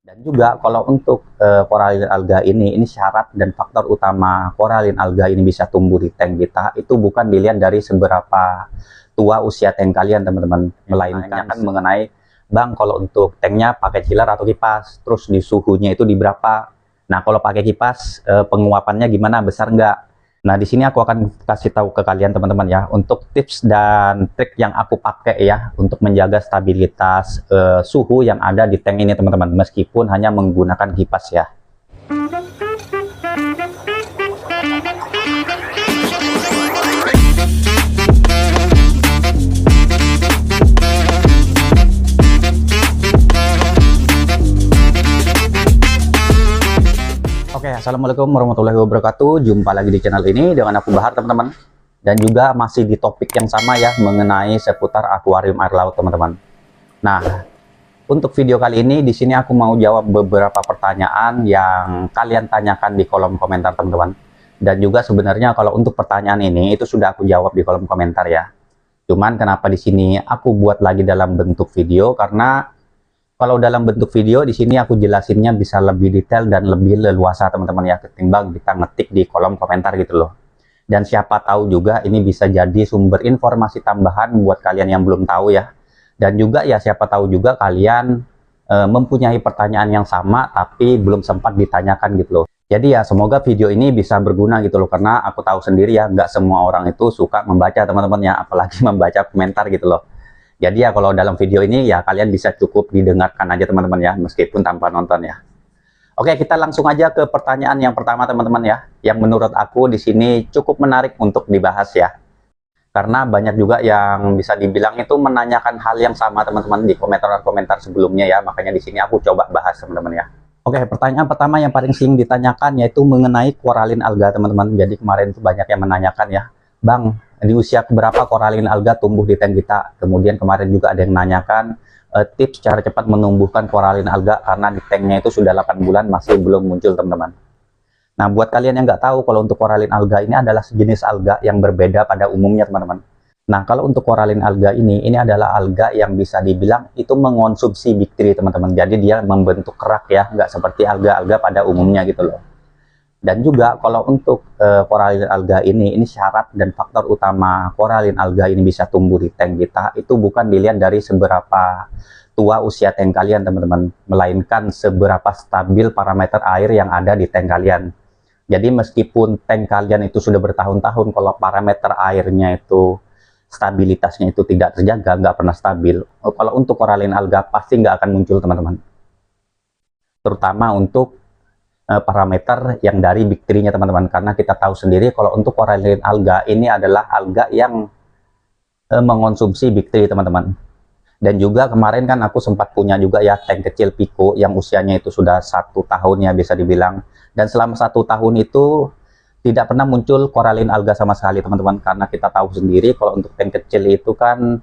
Dan juga kalau untuk koralin alga ini syarat dan faktor utama koralin alga ini bisa tumbuh di tank kita itu bukan dilihat dari seberapa tua usia tank kalian teman-teman, melainkan kan mengenai bang kalau untuk tanknya pakai chiller atau kipas, terus di suhunya itu di berapa. Nah kalau pakai kipas penguapannya gimana, besar nggak. Nah, di sini aku akan kasih tahu ke kalian teman-teman ya, untuk tips dan trik yang aku pakai ya untuk menjaga stabilitas suhu yang ada di tank ini teman-teman, meskipun hanya menggunakan kipas ya. Oke, assalamualaikum warahmatullahi wabarakatuh. Jumpa lagi di channel ini dengan aku Bahar teman-teman. Dan juga masih di topik yang sama ya, mengenai seputar akuarium air laut teman-teman. Nah, untuk video kali ini di sini aku mau jawab beberapa pertanyaan yang kalian tanyakan di kolom komentar teman-teman. Dan juga sebenarnya kalau untuk pertanyaan ini itu sudah aku jawab di kolom komentar ya. Cuman kenapa di sini aku buat lagi dalam bentuk video, karena kalau dalam bentuk video di sini aku jelasinnya bisa lebih detail dan lebih leluasa teman-teman ya, ketimbang kita ngetik di kolom komentar gitu loh. Dan siapa tahu juga ini bisa jadi sumber informasi tambahan buat kalian yang belum tahu ya. Dan juga ya siapa tahu juga kalian mempunyai pertanyaan yang sama tapi belum sempat ditanyakan gitu loh. Jadi ya semoga video ini bisa berguna gitu loh, karena aku tahu sendiri ya nggak semua orang itu suka membaca teman-teman ya, apalagi membaca komentar gitu loh. Jadi ya kalau dalam video ini ya kalian bisa cukup didengarkan aja teman-teman ya, meskipun tanpa nonton ya. Oke, kita langsung aja ke pertanyaan yang pertama teman-teman ya, yang menurut aku di sini cukup menarik untuk dibahas ya. Karena banyak juga yang bisa dibilang itu menanyakan hal yang sama teman-teman di komentar-komentar sebelumnya ya, makanya di sini aku coba bahas teman-teman ya. Oke, pertanyaan pertama yang paling sering ditanyakan yaitu mengenai koralin alga teman-teman. Jadi kemarin itu banyak yang menanyakan ya, Bang, di usia berapa koralin alga tumbuh di tank kita? Kemudian kemarin juga ada yang menanyakan tips cara cepat menumbuhkan koralin alga karena di tanknya itu sudah 8 bulan masih belum muncul teman-teman. Nah, buat kalian yang nggak tahu, kalau untuk koralin alga ini adalah sejenis alga yang berbeda pada umumnya teman-teman. Nah, kalau untuk koralin alga ini adalah alga yang bisa dibilang itu mengonsumsi bakteri teman-teman. Jadi dia membentuk kerak ya, nggak seperti alga-alga pada umumnya gitu loh. Dan juga kalau untuk koralin alga ini syarat dan faktor utama koralin alga ini bisa tumbuh di tank kita itu bukan dilihat dari seberapa tua usia tank kalian teman-teman, melainkan seberapa stabil parameter air yang ada di tank kalian. Jadi meskipun tank kalian itu sudah bertahun-tahun, kalau parameter airnya itu stabilitasnya itu tidak terjaga, nggak pernah stabil, kalau untuk koralin alga pasti nggak akan muncul teman-teman. Terutama untuk parameter yang dari bakterinya teman-teman, karena kita tahu sendiri kalau untuk koralin alga ini adalah alga yang mengonsumsi bakteri teman-teman. Dan juga kemarin kan aku sempat punya juga ya tank kecil Pico yang usianya itu sudah 1 tahun ya bisa dibilang, dan selama 1 tahun itu tidak pernah muncul koralin alga sama sekali teman-teman, karena kita tahu sendiri kalau untuk tank kecil itu kan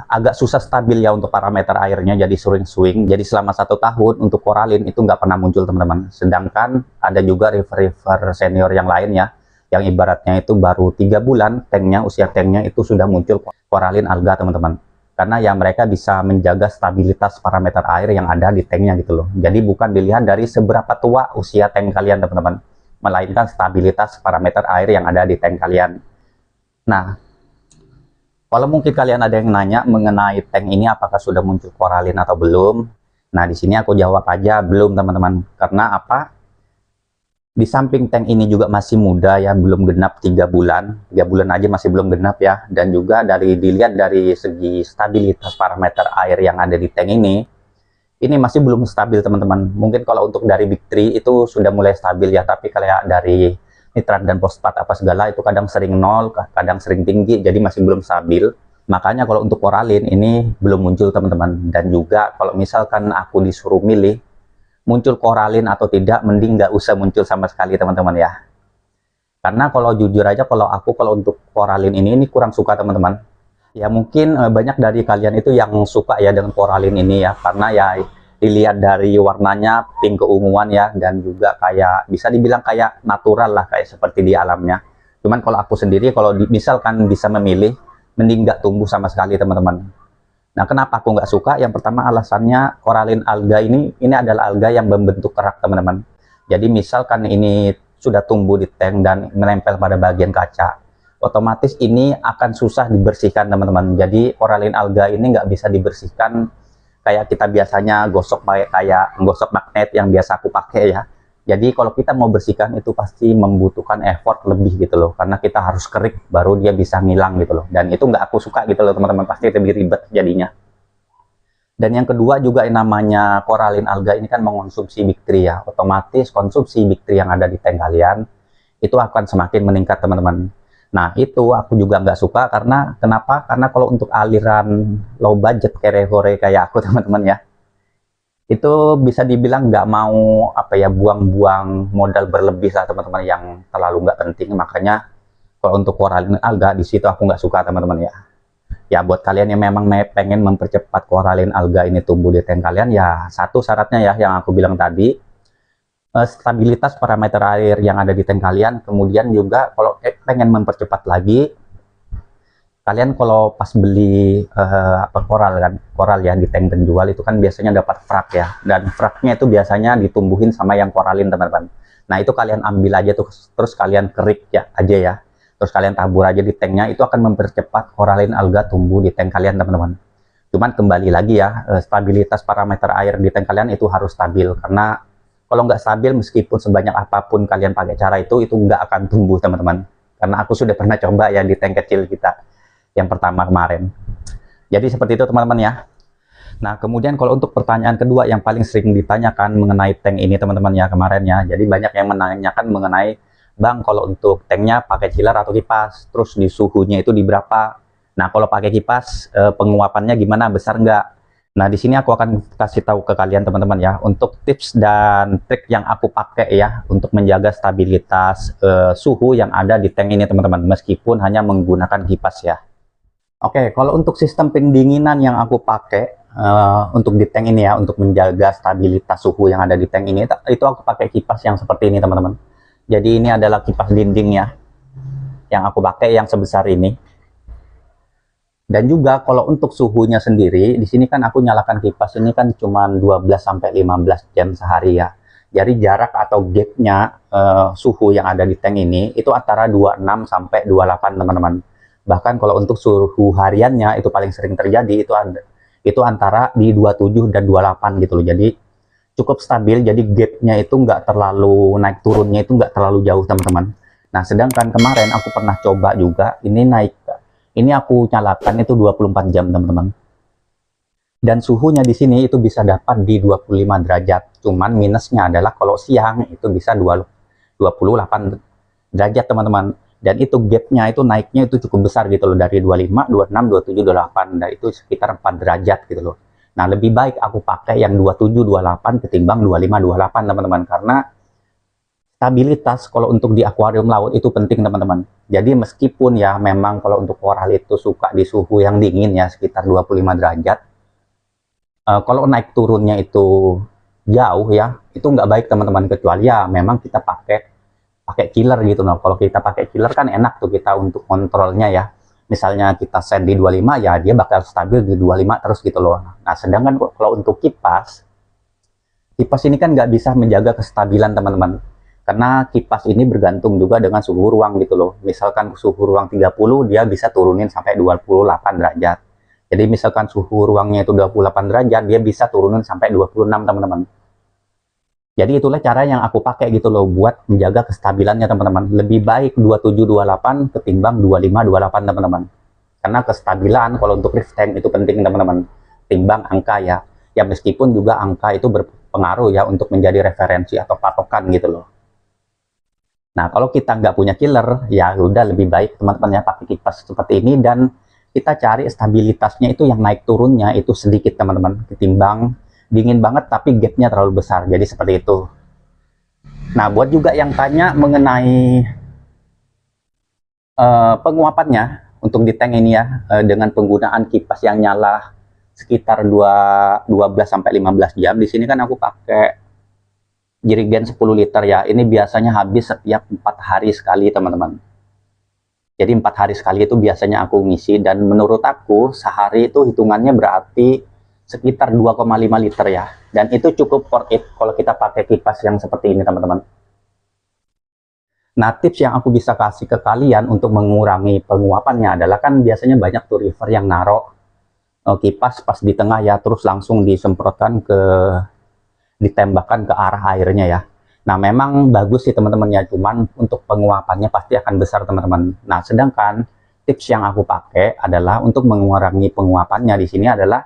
agak susah stabil ya untuk parameter airnya, jadi sering swing. Jadi selama 1 tahun untuk koralin itu nggak pernah muncul teman-teman. Sedangkan ada juga river senior yang lain ya, yang ibaratnya itu baru 3 bulan tanknya, usia tanknya itu sudah muncul koralin alga teman-teman. Karena ya mereka bisa menjaga stabilitas parameter air yang ada di tanknya gitu loh. Jadi bukan dilihat dari seberapa tua usia tank kalian teman-teman, melainkan stabilitas parameter air yang ada di tank kalian. Nah, kalau mungkin kalian ada yang nanya mengenai tank ini apakah sudah muncul koralin atau belum. Nah, di sini aku jawab aja belum teman-teman. Karena apa? Di samping tank ini juga masih muda ya, belum genap 3 bulan. 3 bulan aja masih belum genap ya. Dan juga dilihat dari segi stabilitas parameter air yang ada di tank ini masih belum stabil teman-teman. Mungkin kalau untuk dari bakteri itu sudah mulai stabil ya, tapi kayak dari nitrat dan fosfat apa segala itu kadang sering nol, kadang sering tinggi, jadi masih belum stabil. Makanya kalau untuk koralin ini belum muncul teman-teman. Dan juga kalau misalkan aku disuruh milih muncul koralin atau tidak, mending nggak usah muncul sama sekali teman-teman ya. Karena kalau jujur aja kalau untuk koralin ini kurang suka teman-teman. Ya mungkin banyak dari kalian itu yang suka ya dengan koralin ini ya, karena ya dilihat dari warnanya pink keunguan ya, dan juga kayak bisa dibilang kayak natural lah, kayak seperti di alamnya. Cuman kalau aku sendiri kalau misalkan bisa memilih, mending nggak tumbuh sama sekali teman-teman. Nah, kenapa aku nggak suka? Yang pertama alasannya koralin alga ini adalah alga yang membentuk kerak, teman-teman. Jadi misalkan ini sudah tumbuh di tank dan menempel pada bagian kaca, otomatis ini akan susah dibersihkan, teman-teman. Jadi koralin alga ini nggak bisa dibersihkan kayak kita biasanya gosok kayak menggosok magnet yang biasa aku pakai ya. Jadi kalau kita mau bersihkan itu pasti membutuhkan effort lebih gitu loh, karena kita harus kerik baru dia bisa ngilang gitu loh. Dan itu nggak aku suka gitu loh, teman-teman. Pasti lebih ribet jadinya. Dan yang kedua juga yang namanya koralin alga ini kan mengonsumsi bakteri ya. Otomatis konsumsi bakteri yang ada di tank kalian itu akan semakin meningkat, teman-teman. Nah, itu aku juga nggak suka karena kenapa? Karena kalau untuk aliran low budget kere-hore kayak aku, teman-teman ya, itu bisa dibilang nggak mau apa ya, buang-buang modal berlebih lah, teman-teman, yang terlalu nggak penting. Makanya kalau untuk koralin alga di situ aku nggak suka, teman-teman ya. Ya buat kalian yang memang pengen mempercepat koralin alga ini tumbuh di tank kalian, ya satu syaratnya ya yang aku bilang tadi, stabilitas parameter air yang ada di tank kalian. Kemudian juga kalau pengen mempercepat lagi, kalian kalau pas beli koral ya di tank penjual itu kan biasanya dapat frak ya, dan fraknya itu biasanya ditumbuhin sama yang koralin, teman-teman. Nah itu kalian ambil aja tuh, terus kalian kerik ya aja ya, terus kalian tabur aja di tanknya, itu akan mempercepat koralin alga tumbuh di tank kalian, teman-teman. Cuman kembali lagi ya, stabilitas parameter air di tank kalian itu harus stabil, karena kalau nggak stabil meskipun sebanyak apapun kalian pakai cara itu nggak akan tumbuh, teman-teman. Karena aku sudah pernah coba ya di tank kecil kita yang pertama kemarin. Jadi seperti itu, teman-teman ya. Nah, kemudian kalau untuk pertanyaan kedua yang paling sering ditanyakan mengenai tank ini, teman-teman ya, kemarin ya. Jadi banyak yang menanyakan mengenai, Bang, kalau untuk tanknya pakai chiller atau kipas, terus di suhunya itu di berapa? Nah, kalau pakai kipas, penguapannya gimana, besar nggak? Nah, di sini aku akan kasih tahu ke kalian, teman-teman ya, untuk tips dan trik yang aku pakai ya untuk menjaga stabilitas suhu yang ada di tank ini, teman-teman, meskipun hanya menggunakan kipas ya. Oke, kalau untuk sistem pendinginan yang aku pakai untuk di tank ini ya, untuk menjaga stabilitas suhu yang ada di tank ini, itu aku pakai kipas yang seperti ini, teman-teman. Jadi ini adalah kipas dinding ya, yang aku pakai yang sebesar ini. Dan juga kalau untuk suhunya sendiri, di sini kan aku nyalakan kipas ini kan cuma 12-15 jam sehari ya. Jadi jarak atau gapnya suhu yang ada di tank ini itu antara 26 sampai 28, teman-teman. Bahkan kalau untuk suhu hariannya itu paling sering terjadi itu antara di 27 dan 28 gitu loh. Jadi cukup stabil, jadi gapnya itu nggak terlalu naik turunnya itu nggak terlalu jauh, teman-teman. Nah, sedangkan kemarin aku pernah coba juga, ini aku nyalakan itu 24 jam, teman-teman. Dan suhunya di sini itu bisa dapat di 25 derajat. Cuman minusnya adalah kalau siang itu bisa 28 derajat, teman-teman. Dan itu gapnya itu naiknya itu cukup besar gitu loh, dari 25, 26, 27, 28. Nah, itu sekitar 4 derajat gitu loh. Nah, lebih baik aku pakai yang 27, 28 ketimbang 25, 28, teman-teman. Karena stabilitas kalau untuk di akuarium laut itu penting, teman-teman. Jadi meskipun ya memang kalau untuk koral itu suka di suhu yang dingin ya, sekitar 25 derajat. Kalau naik turunnya itu jauh ya, itu nggak baik, teman-teman. Kecuali ya memang kita pakai killer gitu loh. Kalau kita pakai killer kan enak tuh kita untuk kontrolnya ya. Misalnya kita set di 25 ya dia bakal stabil di 25 terus gitu loh. Nah, sedangkan kalau untuk kipas ini kan nggak bisa menjaga kestabilan, teman-teman. Karena kipas ini bergantung juga dengan suhu ruang gitu loh. Misalkan suhu ruang 30, dia bisa turunin sampai 28 derajat. Jadi misalkan suhu ruangnya itu 28 derajat, dia bisa turunin sampai 26, teman-teman. Jadi itulah cara yang aku pakai gitu loh buat menjaga kestabilannya, teman-teman. Lebih baik 27, 28 ketimbang 25, 28, teman-teman. Karena kestabilan kalau untuk reef tank itu penting, teman-teman. Timbang angka ya. Ya meskipun juga angka itu berpengaruh ya untuk menjadi referensi atau patokan gitu loh. Nah, kalau kita nggak punya killer, ya udah lebih baik teman-teman ya pakai kipas seperti ini, dan kita cari stabilitasnya itu yang naik turunnya itu sedikit, teman-teman, ketimbang dingin banget tapi gapnya terlalu besar. Jadi seperti itu. Nah, buat juga yang tanya mengenai penguapannya untuk di tank ini ya, dengan penggunaan kipas yang nyala sekitar 12-15 jam. Di sini kan aku pakai jerigen 10 liter ya. Ini biasanya habis setiap 4 hari sekali, teman-teman. Jadi 4 hari sekali itu biasanya aku ngisi, dan menurut aku sehari itu hitungannya berarti sekitar 2,5 liter ya. Dan itu cukup worth it kalau kita pakai kipas yang seperti ini teman-teman. Nah, tips yang aku bisa kasih ke kalian untuk mengurangi penguapannya adalah, kan biasanya banyak tuh river yang naruh kipas pas di tengah ya, terus langsung disemprotkan ditembakkan ke arah airnya ya. Nah, memang bagus sih teman-teman ya, cuman untuk penguapannya pasti akan besar teman-teman. Nah, sedangkan tips yang aku pakai adalah untuk mengurangi penguapannya di sini adalah,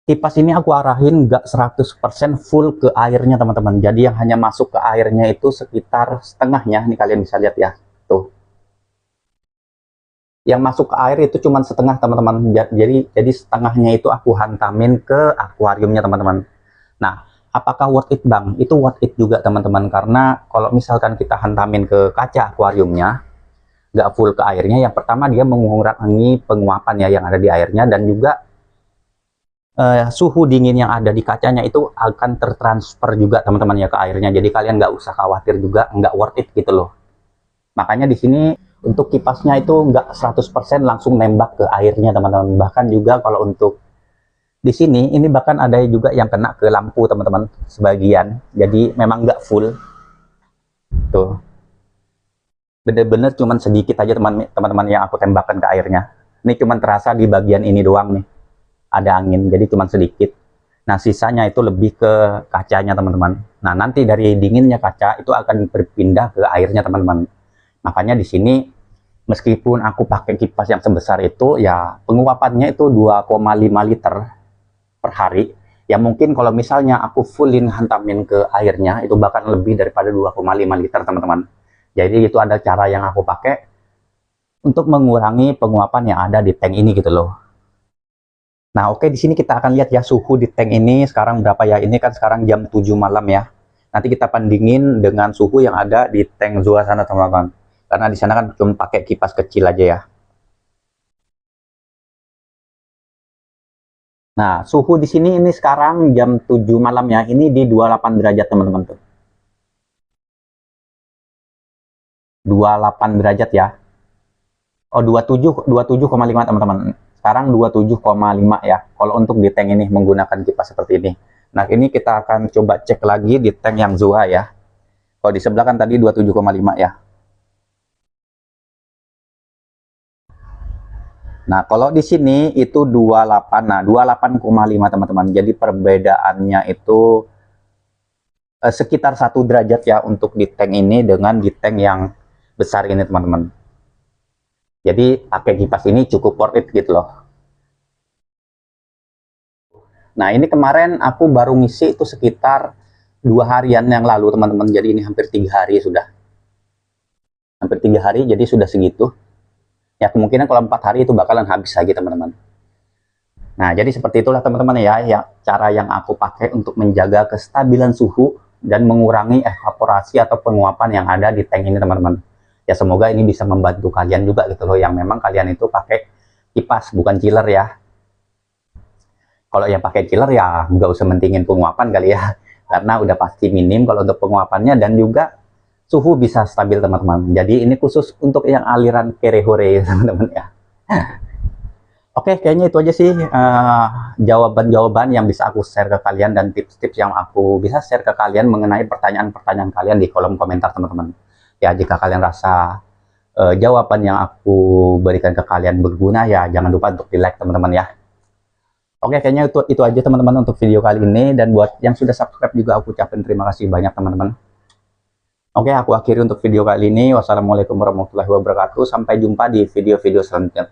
kipas ini aku arahin nggak 100% full ke airnya teman-teman. Jadi yang hanya masuk ke airnya itu sekitar setengahnya. Ini kalian bisa lihat ya, tuh. Yang masuk ke air itu cuma setengah teman-teman. Jadi setengahnya itu aku hantamin ke akuariumnya teman-teman. Nah, apakah worth it bang? Itu worth it juga teman-teman, karena kalau misalkan kita hantamin ke kaca akuariumnya, nggak full ke airnya, yang pertama dia mengurangi penguapan ya yang ada di airnya, dan juga suhu dingin yang ada di kacanya itu akan tertransfer juga teman-teman ya ke airnya. Jadi kalian nggak usah khawatir juga, nggak worth it gitu loh. Makanya di sini untuk kipasnya itu nggak 100% langsung nembak ke airnya teman-teman. Bahkan juga kalau untuk di sini ini bahkan ada juga yang kena ke lampu teman-teman sebagian. Jadi memang nggak full tuh, bener-bener cuman sedikit aja teman-teman yang aku tembakkan ke airnya. Ini cuman terasa di bagian ini doang nih ada angin, jadi cuman sedikit. Nah, sisanya itu lebih ke kacanya teman-teman. Nah, nanti dari dinginnya kaca itu akan berpindah ke airnya teman-teman. Makanya di sini meskipun aku pakai kipas yang sebesar itu ya, penguapannya itu 2,5 liter per hari. Ya mungkin kalau misalnya aku fullin hantamin ke airnya itu bahkan lebih daripada 2,5 liter teman-teman. Jadi itu ada cara yang aku pakai untuk mengurangi penguapan yang ada di tank ini gitu loh. Nah, oke, di sini kita akan lihat ya suhu di tank ini sekarang berapa ya. Ini kan sekarang jam 7 malam ya. Nanti kita bandingin dengan suhu yang ada di tank Zoa sana teman-teman. Karena di sana kan cuma pakai kipas kecil aja ya. Nah, suhu di sini ini sekarang jam 7 malam ya. Ini di 28 derajat teman-teman tuh. 28 derajat ya. Oh, 27,5 teman-teman. Sekarang 27,5 ya. Kalau untuk di tank ini menggunakan kipas seperti ini. Nah, ini kita akan coba cek lagi di tank yang Zoa ya. Kalau di sebelah kan tadi 27,5 ya. Nah, kalau di sini itu 28. Nah, 28,5 teman-teman. Jadi perbedaannya itu sekitar 1 derajat ya untuk di tank ini dengan di tank yang besar ini teman-teman. Jadi pakai kipas ini cukup worth it gitu loh. Nah, ini kemarin aku baru ngisi itu sekitar 2 harian yang lalu teman-teman. Jadi ini hampir 3 hari sudah. Hampir 3 hari jadi sudah segitu. Ya kemungkinan kalau 4 hari itu bakalan habis lagi teman-teman. Nah, jadi seperti itulah teman-teman ya cara yang aku pakai untuk menjaga kestabilan suhu dan mengurangi evaporasi atau penguapan yang ada di tank ini teman-teman. Ya semoga ini bisa membantu kalian juga gitu loh, yang memang kalian itu pakai kipas bukan chiller ya. Kalau yang pakai chiller ya nggak usah mentingin penguapan kali ya, karena udah pasti minim kalau untuk penguapannya, dan juga suhu bisa stabil teman-teman. Jadi ini khusus untuk yang aliran kerehore teman-teman ya. Oke, kayaknya itu aja sih jawaban-jawaban yang bisa aku share ke kalian, dan tips-tips yang aku bisa share ke kalian mengenai pertanyaan-pertanyaan kalian di kolom komentar teman-teman. Ya, jika kalian rasa jawaban yang aku berikan ke kalian berguna, ya jangan lupa untuk di like teman-teman ya. Oke, kayaknya itu aja teman-teman untuk video kali ini, dan buat yang sudah subscribe juga aku ucapin terima kasih banyak teman-teman. Oke, aku akhiri untuk video kali ini. Wassalamualaikum warahmatullahi wabarakatuh. Sampai jumpa di video-video selanjutnya.